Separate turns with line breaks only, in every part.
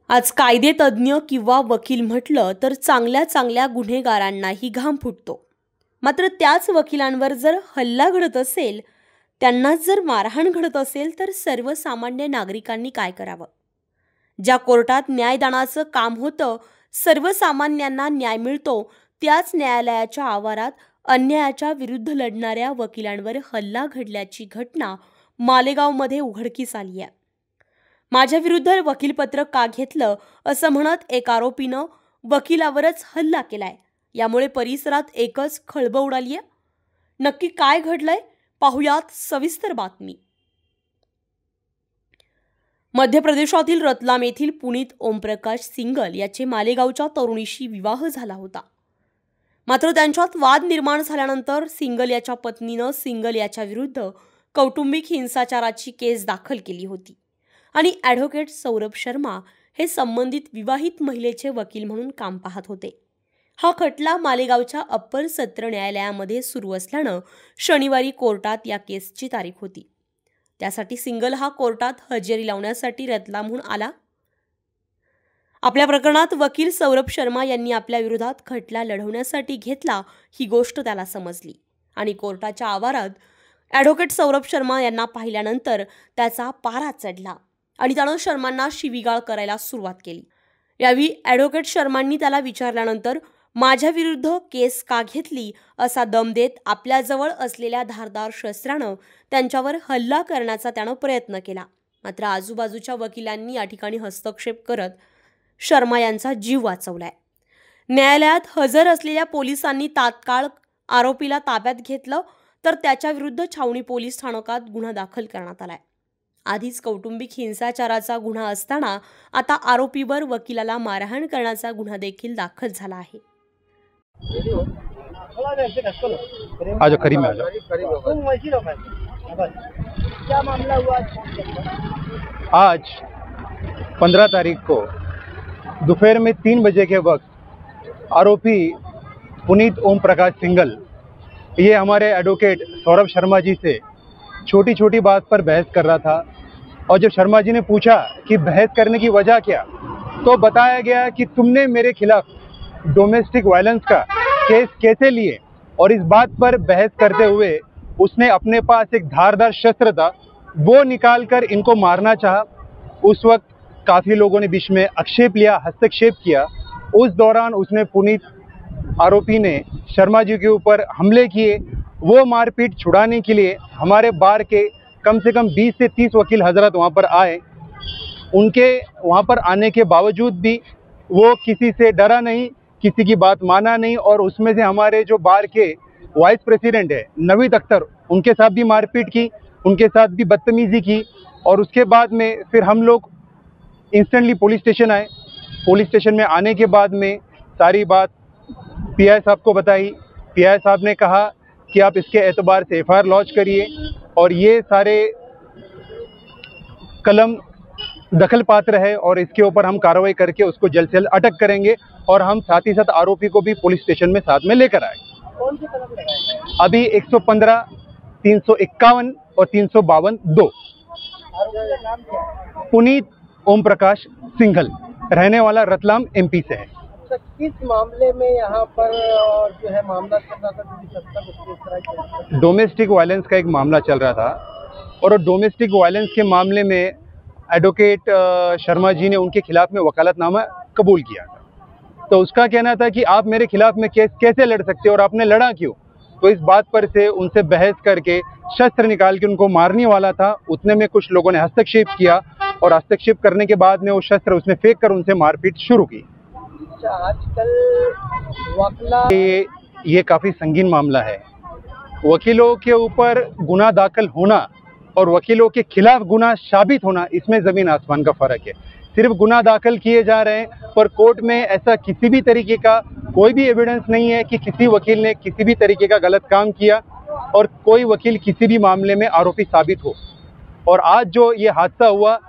आज कायदे तज्ज्ञ किंवा वकील म्हटलं तर चांगल्या चांगल्या गुन्हेगारांनाही घाम फुटतो। मात्र त्याच वकिलांवर जर हल्ला घडत असेल, त्यांनाच जर मारहाण घडत असेल तर सर्वसामान्य नागरिकांनी काय करावं? ज्या कोर्टात न्यायदानाचं काम होतं, सर्वसामान्यांना न्याय मिळतो, त्याच न्यायालयाच्या आवारात अन्यायाच्या विरुद्ध लढणाऱ्या वकिलांवर हल्ला घडल्याची घटना मालेगावमध्ये उघडकीस आली आहे। माझ्या विरुद्ध वकीलपत्र का घेतलं असं म्हणत एक आरोपीनं वकिलावरच हल्ला केलाय। यामुळे परिसरात एकच खळबळ उडाली आहे। नक्की काय घडलंय पाहुयात सविस्तर बातमी। मध्य प्रदेशातील रतलाम येथील पुनीत ओमप्रकाश सिंगल याचे मालेगावच्या तरुणीशी विवाह झाला होता। मात्र त्यांच्यात वाद निर्माण झाल्यानंतर सिंगल याच्या पत्नीनं सिंगल याच्या विरुद्ध कौटुंबिक हिंसाचाराची केस दाखल केली होती आणि ॲडव्होकेट सौरभ शर्मा हे संबंधित विवाहित महिलेचे वकील म्हणून काम पाहत होते। हा खटला मालेगावच्या अप्पर सत्र न्यायालयामध्ये सुरू असल्यानं शनिवारी कोर्टात या केसची तारीख होती। त्यासाठी सिंगल हा कोर्टात हजेरी लावण्यासाठी रतलामहून आला। आपल्या प्रकरणात वकील सौरभ शर्मा यांनी आपल्या विरोधात खटला लढवण्यासाठी घेतला ही गोष्ट त्याला समजली आणि कोर्टाच्या आवारात ॲडव्होकेट सौरभ शर्मा यांना पाहिल्यानंतर त्याचा पारा चढला आणि त्यानं शर्मांना शिवीगाळ करायला सुरुवात केली। यावेळी ॲडव्होकेट शर्मांनी त्याला विचारल्यानंतर माझ्या विरुद्ध केस का घेतली असा दम देत आपल्याजवळ असलेल्या धारदार शस्त्रानं त्यांच्यावर हल्ला करण्याचा त्यानं प्रयत्न केला। मात्र आजूबाजूच्या वकिलांनी या ठिकाणी हस्तक्षेप करत शर्मा यांचा जीव वाचवलाय। न्यायालयात हजर असलेल्या पोलिसांनी तात्काळ आरोपीला ताब्यात घेतलं तर त्याच्या विरुद्ध छावणी पोलीस ठाण्यात गुन्हा दाखल करण्यात आलाय। आधीच कौटुंबिक हिंसाचाराचा गुन्हा असताना आता आरोपीवर वकिलाला मारहाण करण्याचा गुन्हा देखील दाखल झाला आहे।
आज 15 तारीख को दोपहर में 3 बजे के वक्त आरोपी पुनीत ओम प्रकाश सिंगल ये हमारे एडवोकेट सौरभ शर्मा जी से छोटी छोटी बात पर बहस कर रहा था और जब शर्मा जी ने पूछा कि बहस करने की वजह क्या, तो बताया गया कि तुमने मेरे खिलाफ डोमेस्टिक वायलेंस का केस कैसे लिए। और इस बात पर बहस करते हुए उसने अपने पास एक धारदार शस्त्र था वो निकालकर इनको मारना चाहा। उस वक्त काफ़ी लोगों ने बीच में आक्षेप लिया, हस्तक्षेप किया। उस दौरान उसने पुनीत आरोपी ने शर्मा जी के ऊपर हमले किए। वो मारपीट छुड़ाने के लिए हमारे बार के कम से कम 20 से 30 वकील हजरत वहाँ पर आए। उनके वहाँ पर आने के बावजूद भी वो किसी से डरा नहीं, किसी की बात माना नहीं। और उसमें से हमारे जो बार के वाइस प्रेसिडेंट है नवीद अख्तर, उनके साथ भी मारपीट की, उनके साथ भी बदतमीज़ी की। और उसके बाद में फिर हम लोग इंस्टेंटली पुलिस स्टेशन आए। पुलिस स्टेशन में आने के बाद में सारी बात पीआई साहब को बताई। पीआई साहब ने कहा कि आप इसके एतबार से एफआईआर लॉन्च करिए और ये सारे कलम दखल पात्र है और इसके ऊपर हम कार्रवाई करके उसको जल्द से जल्द अटक करेंगे। और हम साथ ही साथ आरोपी को भी पुलिस स्टेशन में साथ में लेकर आए।
कौन से कलम लगाए?
अभी 115, 351 और 352 2।
आरोपी का नाम क्या है?
पुनीत ओम प्रकाश सिंघल, रहने वाला रतलाम एमपी से है।
सर, किस मामले में यहाँ पर और जो है मामला चल रहा था? किस तरह की
डोमेस्टिक वायलेंस का एक मामला चल रहा था और डोमेस्टिक वायलेंस के मामले में एडवोकेट शर्मा जी ने उनके खिलाफ में वकालतनामा कबूल किया था। तो उसका कहना था कि आप मेरे खिलाफ में केस कैसे लड़ सकते हो और आपने लड़ा क्यों। तो इस बात पर से उनसे बहस करके शस्त्र निकाल के उनको मारने वाला था। उतने में कुछ लोगों ने हस्तक्षेप किया और हस्तक्षेप करने के बाद में वो शस्त्र उसने फेंक कर उनसे मारपीट शुरू की।
आजकल वकीला
ये काफ़ी संगीन मामला है। वकीलों के ऊपर गुनाह दाखिल होना और वकीलों के खिलाफ गुनाह साबित होना, इसमें ज़मीन आसमान का फ़र्क है। सिर्फ गुनाह दाखिल किए जा रहे हैं पर कोर्ट में ऐसा किसी भी तरीके का कोई भी एविडेंस नहीं है कि किसी वकील ने किसी भी तरीके का गलत काम किया और कोई वकील किसी भी मामले में आरोपी साबित हो। और आज जो ये हादसा हुआ,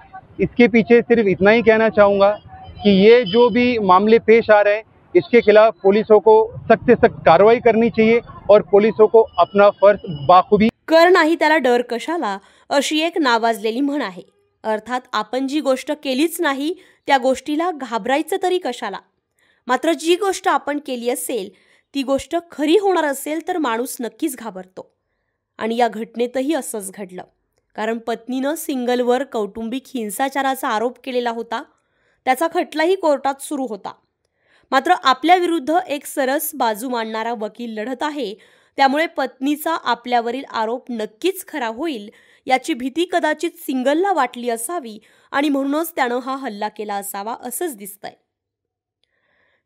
इसके पीछे सिर्फ इतना ही कहना चाहूँगा कि ये जो भी मामले पेश आ रहे हैं इसके खिलाफ पुलिसों को सख्त से सख्त कार्रवाई करनी चाहिए और पुलिसों को अपना फर्ज बाखूबी
कर नाही त्याला डर कशाला अशी एक नावाजलेली म्हण आहे। अर्थात आपण जी गोष्ट केलीच नाही त्या गोष्टीला घाबरायचं तरी कशाला. मात्र जी गोष्ट आपण केली असेल ती गोष्ट खरी होणार असेल तर माणूस नक्कीच घाबरतो. आणि या घटनेतही असंच घडलं. कारण पत्नीनं सिंगलवर कौटुंबिक हिंसाचाराचा आरोप केलेला होता. त्याचा खटलाही कोर्टात सुरू होता. मात्र आपल्या विरुद्ध एक सरस बाजू मांडणारा वकील लढत आहे. त्यामुळे पत्नीचा आपल्यावरील आरोप नक्कीच खरा होईल याची भीती कदाचित सिंगलला वाटली असावी आणि म्हणूनच त्यानं हा हल्ला केला असावा असंच दिसतंय.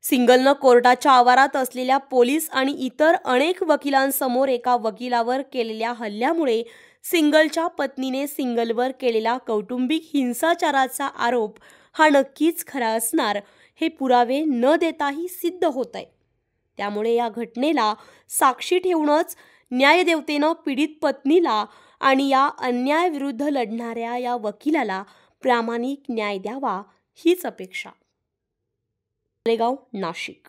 सिंगलनं कोर्टाच्या आवारात असलेल्या पोलीस आणि इतर अनेक वकिलांसमोर एका वकिलावर केलेल्या हल्ल्यामुळे सिंगलच्या पत्नीने सिंगलवर केलेला कौटुंबिक हिंसाचाराचा आरोप हा नक्कीच खरा असणार हे पुरावे न देताही सिद्ध होतंय. त्यामुळे या घटनेला साक्षी ठेवूनच न्यायदेवतेनं पीडित पत्नीला आणि या अन्यायाविरुद्ध लढणाऱ्या या वकिलाला प्रामाणिक न्याय द्यावा हीच अपेक्षा. मालेगाव, नाशिक.